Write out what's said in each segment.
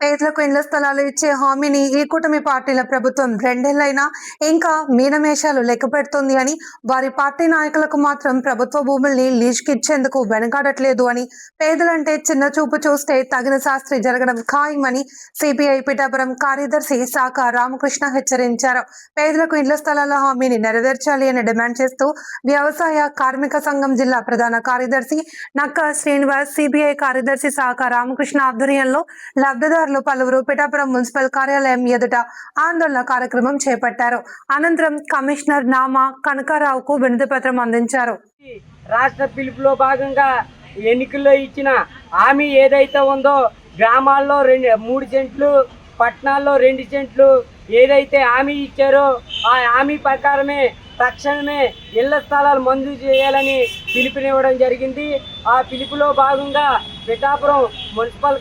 పేదలకు ఇళ్ల స్థలాలు ఇచ్చే హామీని ఈ కూటమి పార్టీల ప్రభుత్వం రెండేళ్లైనా ఇంకా మీనమేషాలు లెక్కపెడుతోంది అని, వారి పార్టీ నాయకులకు మాత్రం ప్రభుత్వ భూముల్ని లీజుకి ఇచ్చేందుకు వెనకాడట్లేదు అని, పేదలంటే చిన్న చూపు చూస్తే తగిన శాస్త్రి జరగడం ఖాయమని సిపిఐ పిఠాపురం కార్యదర్శి శాఖ రామకృష్ణ హెచ్చరించారు. పేదలకు ఇళ్ల స్థలాల హామీని నెరవేర్చాలి అని డిమాండ్ చేస్తూ వ్యవసాయ కార్మిక సంఘం జిల్లా ప్రధాన కార్యదర్శి నక్క శ్రీనివాస్, సిపిఐ కార్యదర్శి శాఖ రామకృష్ణ ఆధ్వర్యంలో లబ్ధిదారులు పలువురు పిఠాపురం మున్సిపల్ కార్యాలయం ఎదుట ఆందోళన కార్యక్రమం చేపట్టారు. అనంతరం కమిషనర్ నామా కనకారావుకు వినతి పత్రం అందించారు. రాష్ట్ర పిలుపులో భాగంగా ఎన్నికల్లో ఇచ్చిన హామీ ఏదైతే ఉందో, గ్రామాల్లో 3 సెంట్లు, పట్టణాల్లో 2 సెంట్లు ఏదైతే హామీ ఇచ్చారో ఆ హామీ ప్రకారమే తక్షణమే ఇళ్ల స్థలాలు మంజూరు చేయాలని పిలుపునివ్వడం జరిగింది. ఆ పిలుపులో భాగంగా పిఠాపురం మున్సిపల్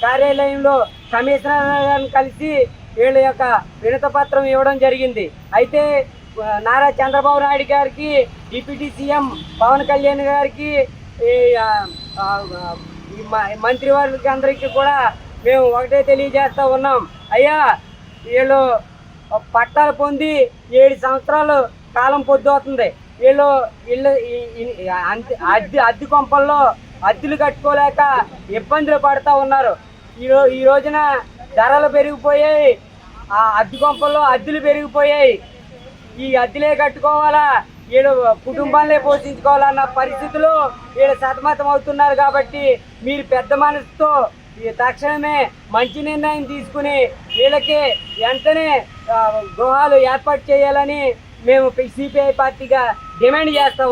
కార్యాలయంలో కమిషనర్ గారిని కలిసి వీళ్ళ యొక్క వినతి పత్రం ఇవ్వడం జరిగింది. అయితే నారా చంద్రబాబు నాయుడు గారికి, డిప్యూటీ సీఎం పవన్ కళ్యాణ్ గారికి, మంత్రివర్గ అందరికీ కూడా మేము ఒకటే తెలియజేస్తూ ఉన్నాం. అయ్యా, వీళ్ళు పట్టాలు పొంది 7 సంవత్సరాలు కాలం పొద్దుతుంది. వీళ్ళు అద్దె కొంపల్లో అద్దెలు కట్టుకోలేక ఇబ్బందులు పడుతూ ఉన్నారు. ఈ రోజున ధరలు పెరిగిపోయాయి, ఆ అద్దె కొంపల్లో అద్దెలు పెరిగిపోయాయి. ఈ అద్దెలే కట్టుకోవాలా, వీళ్ళు కుటుంబాలనే పోషించుకోవాలన్న పరిస్థితులు వీళ్ళు సతమతం అవుతున్నారు. కాబట్టి మీరు పెద్ద మనసుతో తక్షణమే మంచి నిర్ణయం తీసుకుని వీళ్ళకి వెంటనే గృహాలు ఏర్పాటు చేయాలని మేము సిపిఐ పార్టీగా డిమాండ్ చేస్తా ఉన్నాం.